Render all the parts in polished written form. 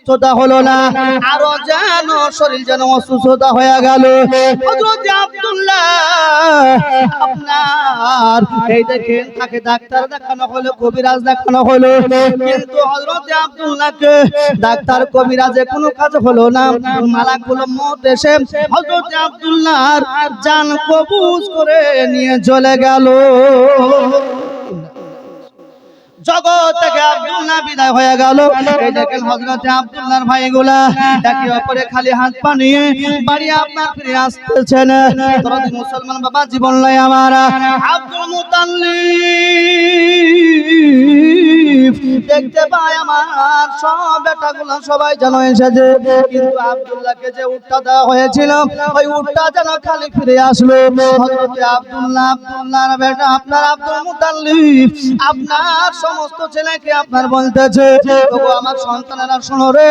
সুস্থতা হলো না, আরো যেন শরীর যেন অসুস্থতা হয়ে গেল। হযরত আব্দুল্লাহ আপনার এই দেখেন তাকে ডাক্তার দেখানো হলো, কবিরাজ দেখানো হলো, কিন্তু হযরত আব্দুল্লাহকে ডাক্তার কবিরাজে কোনো কাজ হলো না। মালাকুল মউত এসে হযরত আব্দুল্লাহর জান কবজ করে নিয়ে চলে গেল। জগৎ থেকে আব্দুল্লাহ বিদায় হয়ে গেল। এই দেখেন হযরত আব্দুল্লাহর ভাইগুলা একে অপরে খালি হাত পা নিয়ে বাড়ি আপনার ফিরে আসতেছেন। দরদি মুসলমান বাবা জীবন লয় আমার আব্দুল মুতাল্লিব দেখতে পায় আমার সব বেটাগুলো সবাই যেন এসেছে, কিন্তু আব্দুল্লাহকে যে উটটা দেওয়া হয়েছিল ওই উটটা যেন খালি ফিরে আসলো। হযরত আব্দুল্লাহর বেটা আপনার আব্দুল মুতাল্লিব আপনার সমস্ত ছেলেকে আপনার বলতেছে, ওগো আমার সন্তানেরা শোনো রে,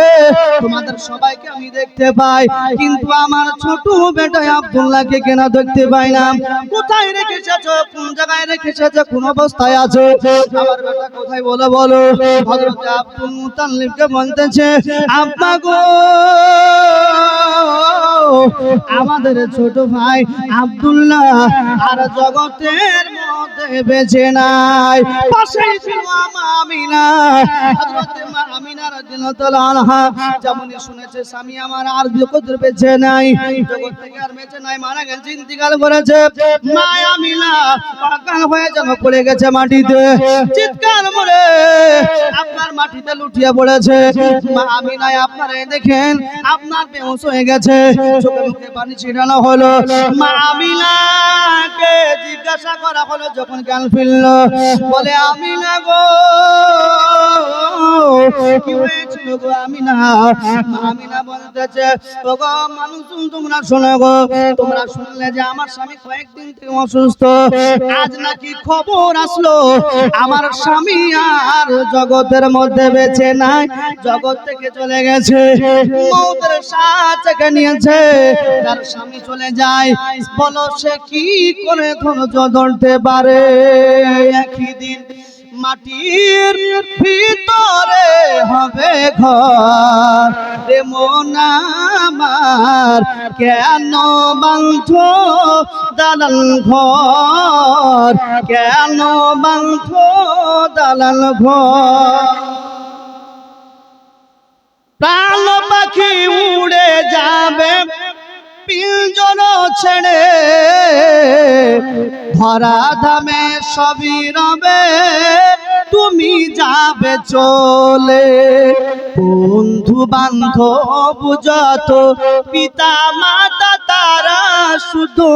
তোমাদের সবাইকে আমি দেখতে পাই, কিন্তু আমার ছোট বেটা আব্দুল্লাহকে কেন দেখতে পাই না? কোথায় রেখেছো, কোন জায়গায় রেখেছো, কোন অবস্থায় আছে আমার বেটা, কোথায় বলো বলো। হযরত আব্দুল মুতাল্লিবকে বলতেছে, আব্বা গো আমাদের ছোট ভাই আব্দুল্লাহ আর জগতের মধ্যে বেঁচে নাই। পাশেই ছিল মা আমিনা। হযরত মা আমিনা রাদিয়াল্লাহু আনহা যেমনই শুনেছে স্বামী আমার আর জগৎ বেঁচে নাই, জগৎ থেকে আর বেঁচে নাই, মারা গেছে, ইন্তিকাল করেছে। মা আমিনা পাগল হয়ে যেন পড়ে গেছে মাটিতে, চিৎকার করে আপনার মাটিতে লুটিয়ে পড়েছে। মা আমিনা আপনারা দেখেন আপনার বেহুশ হয়ে গেছে, চোখে মুখে পানি ছিটানো হলো। মা আমিনাকে জিজ্ঞাসা করা হলো, যখন জ্ঞান ফিরল বলে, আমিনা গো কি হয়েছিল গো আমিনা? মা আমিনা বলতেছে, ওগো মানুষজন তোমরা শোনো গো, তোমরা শুনলে যে আমার স্বামী কয়েকদিন থেকে অসুস্থ, আজ নাকি খবর আসলো আমার স্বামী আর জগতের মধ্যে বেঁচে নাই, জগৎ থেকে চলে গেছে, মওতের সাথ থেকে নিয়েছে। তার স্বামী চলে যায়, বলো সে কি করে ধৈর্য ধরতে পারে? একই দিন মাটির ভিতরে হবে ঘর রে মন আমার, কেন বাঁধো দালাল ঘর, কেন বাঁধো দালাল ঘর? প্রাণ পাখি উড়ে যাবে পিঞ্জর ছেড়ে, ধরা ধামে সবই রবে তুমি যাবে চলে। বন্ধু বান্ধব যত পিতা মাতা তারা শুধু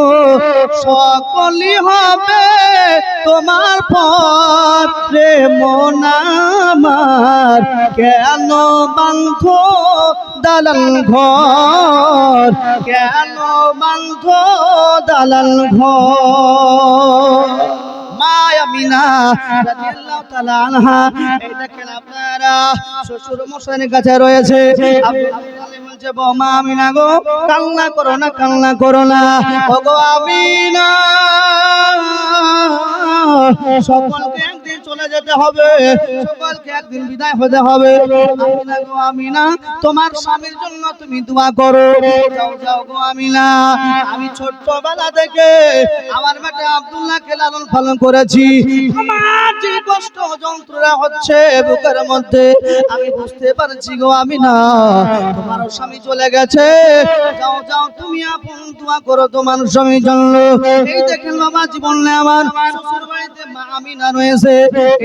সকলই হবে তোমার পর রে মন আমার, কেন বাঁধো দালাল ঘর, কেন বাঁধো দালাল ঘর? মা আমিনা রাদিয়াল্লাহু তাআলা আনহা এই দেখেন আপনারা শ্বশুর মশাইয়ের কাছে রয়েছে। আব্দুল্লাহ বলছে, মা আমিনা গো কান্না করো না, কান্না করো না, ওগো আমিনা সকলকে একদিন চলে যেতে হবে, সকলকে একদিন বিদায় হতে হবে। আমিনা গো আমিনা তোমার স্বামীর জন্য তুমি দোয়া করো। যাও যাও গো আমিনা, আমি ছোট্টবেলা থেকে আমার বেটা আব্দুল্লাহকে লালন পালন করেছি, আমার যে কষ্ট যন্ত্রণা হচ্ছে বুকের মধ্যে আমি বুঝতে পারছি গো আমিনা, তোমার স্বামী চলে গেছে, যাও যাও তুমি আপন দোয়া করো তোমার স্বামীর জন্য। এই দেখেন বাবা জীবন আমার শ্বশুর বাড়িতে মা আমিনা রয়েছে।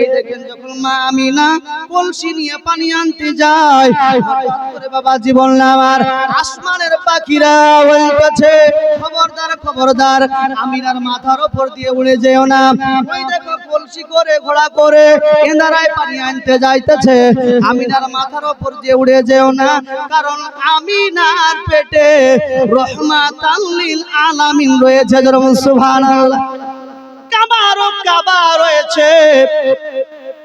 এই দেখেন যখন মা আমিনা কলসি নিয়ে পানি আনতে যায়, হঠাৎ করে বাবা জীবন আমার আসমানের পাখিরা বলতেছে, খবরদার খবরদার আমিনার মাথার উপর দিয়ে উড়ে যেও না। ওই দেখো কলসি করে ঘোড়া করে এনারায় পানি আনতে যাইতেছে, আমিনার মাথার উপর দিয়ে উড়ে যেও না, কারণ আমিনার পেটে রহমাতাল লিল আলামিন রয়েছে। সুবহানাল্লাহ। কাবা রয়েছে,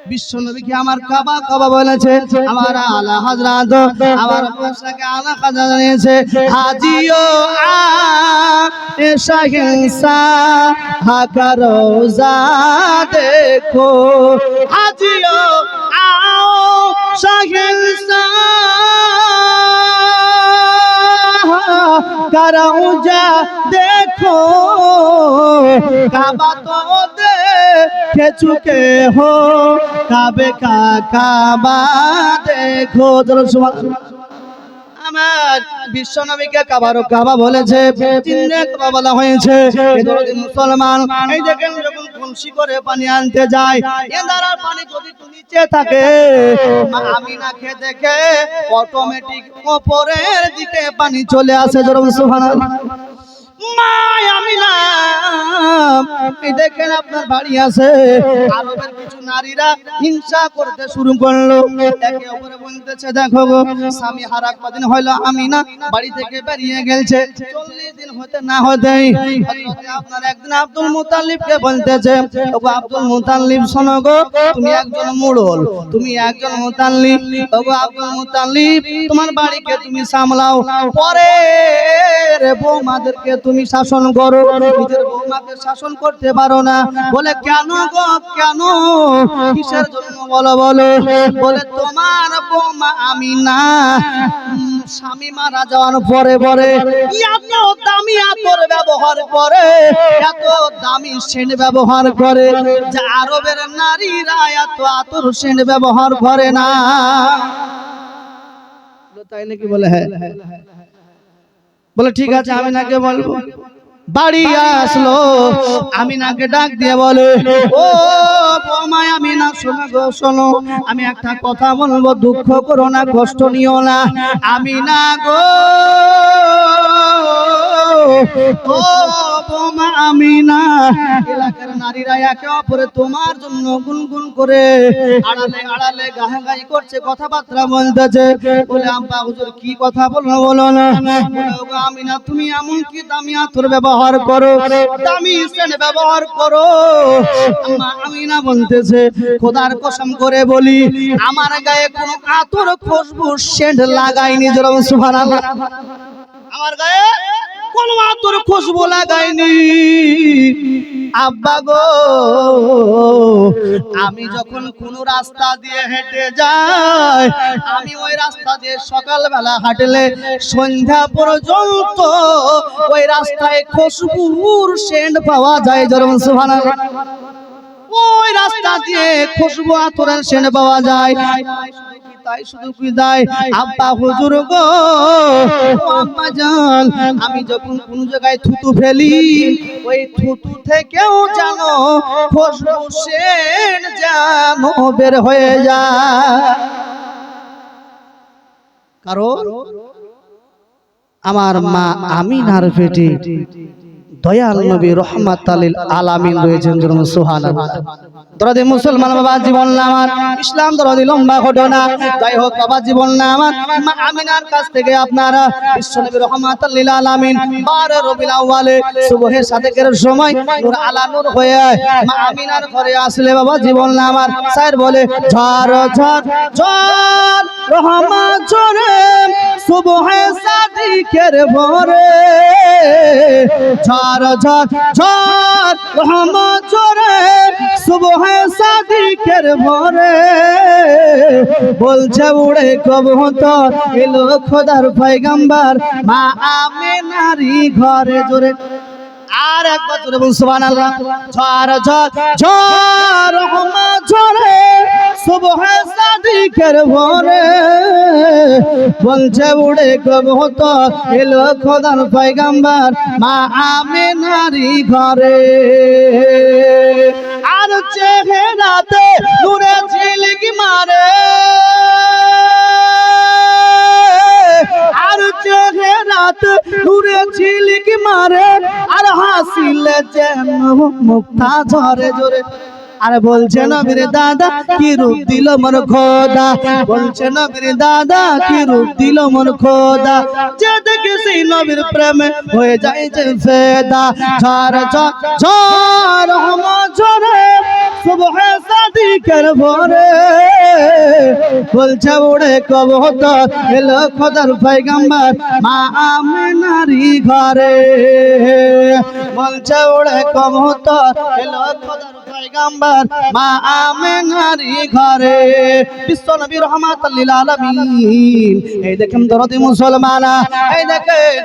বিশ্বনবীকে আমার কাবা কাবা বলেছে, আমার আলা হযরত আমার পাশাকে আলা খাজা জানিয়েছে, হাজিও আয়েশা হিংসা হাকা রোজা দেখো, হাজিও আও শাহিংসা कराऊं जा देखो काबा तो देखे चुके हो काबे का काबा देखो जरा सुभान আমার বিশ্ব নবীকে কাবার কাবা বলেছে তিনটা কাবা বলা হয়েছে এদরদি মুসলমান এই দেখেন যখন কলসি করে পানি আনতে যায় এ দ্বারার পানি যদি নিচে থাকে মা আমিনাকে দেখে অটোমেটিক উপরের দিকে পানি চলে আসে জোরে সুবহানাল্লাহ মা আমিনা এই দেখেন আপনার বাড়ি আছে আরবের কিছু নারীরা হিংসা করতে শুরু করলো একে অপরে বলতেছে দেখো গো স্বামী হারা কদিন হলো আমিনা বাড়ি থেকে বেরিয়ে গেছে 40 দিন হতে না হতেই হযরত আপনার একদিন আব্দুল মুতাল্লিবকে বলতেছে ওগো আব্দুল মুতাল্লিব শোনো গো তুমি একজন মুড়ল তুমি একজন মুতাল্লিব ওগো আব্দুল মুতাল্লিব তোমার বাড়িকে তুমি সামলাও পরে রে বৌমাদেরকে তুমি শাসন করো নিজের বৌমাকে শাসন করতে পারো না বলে কেন গো কেন কিসের জন্য বলো বলো বলে তোমার বৌমা আমিনা স্বামী মারা যাওয়ার পরে পরে এত দামি আতর ব্যবহার করে এত দামি সেন্ট ব্যবহার করে যে আরবের নারীরা এত আতর সেন্ট ব্যবহার করে না তাই নাকি বলে হ্যাঁ বলে ঠিক আছে আমিনাকে বলবো বাড়ি আসলো আমিনাকে ডাক দিয়ে বলে ও বৌমা আমিনা শোনো গো শোনো আমি একটা কথা বলবো দুঃখ করো না কষ্ট নিও না আমিনা গো ও বৌমা আমিনা এলাকার নারীরা একে অপরে তোমার জন্য গুনগুন করে আড়ালে আড়ালে গাহাগাই করছে কথাবার্তা বলতেছে বলে আব্বা হুজুর কি কথা বলবো বলো না বলে ওগো আমিনা তুমি এমন কি দামি আতর ব্যবহার করো দামি সেন্ট ব্যবহার করো আম্মা আমিনা বলতেছে খোদার কসম করে বলি আমার গায়ে কোনো আতর খুশবু সেন্ট লাগাইনি জোরে সুবহানাল্লাহ আমার গায়ে কোন আতর খুশবু লাগাইনি আব্বা গো আমি যখন কোন রাস্তা দিয়ে হেঁটে যাই আমি ওই রাস্তা দিয়ে সকালবেলা হাঁটলে সন্ধ্যা পর্যন্ত ওই রাস্তায় খুশবুর সেন্ট পাওয়া যায় জোরে সুবহানাল্লাহ ওই রাস্তা দিয়ে খুশবু আতরের সেন্ট পাওয়া যায় তাই শুধু কি দাই আব্বা হুজুর গো আম্মা জান আমি যখন কোন জায়গায় থুতু ফেলি ওই থুতু থেকেও জানো খুশবু সেন্ট জানো বের হয়ে যায় কারণ আমার মা আমিনার পেটে দয়াল নবী রাহমাতাল লিল আলামিন রয়েছেন জোরে সুবহানাল্লাহ দরদি মুসলমান বাবা জীবন না আমার ইসলাম দরদি লম্বা ঘটনা যাই হোক বাবা জীবন না আমার মা আমিনার কাছ থেকে আপনারা বিশ্বনবী রাহমাতাল লিল আলামিন 12 রবিউল আউয়ালে সুবহে সাদেকের সময় নূর আলা নূর হয়ে মা আমিনার ঘরে আসলে বাবা জীবন না আমার স্যার বলে ঝড় ঝড় ঝড় রহমত ঝরে সুবহে সাদেকের ভোরে ঝড় ঝড় ঝড় রহমত ঝরে সুবহে সাদিকের ভোরে বলছে উড়ে কবুতর এলো খোদার পয়গম্বর মা আমিনারি ঘরে জোরে আর একবার জোরে বল সুবহানাল্লাহ ঝড় ঝড় ঝড় রহমত ঝরে সুবহে সাদিকের ভোরে বলছে উড়ে কবুতর এলো খোদার পয়গম্বর মা আমিনারি ঘরে আর চেহারাতে নূরে ঝিলিক মারে আর চেহারাতে নূরে ঝিলিক মারে আর হাসিলে যেন মুক্তা ঝরে জোরে আরে বলছে নবীর দাদা কি রূপ দিল মোর খোদা বলছে নবীর দাদা কি রূপ দিল মোর খোদা যে দেখে সেই নবীর প্রেমে হয়ে যায় যে ফেদা ঝড় ঝড় ঝড় রহমত ঝরে সুবহে সাদিকের ভোরে বলছে উড়ে কবুতর এলো খোদার পয়গম্বর মা আমিনারি ঘরে বলছে উড়ে কবুতর এলো খোদার পয়গম্বর মা আমিনারি ঘরে বিশ্বনবী রাহমাতাল লিল আলামিন এই দেখেন দরদি মুসলমানা এই দেখেন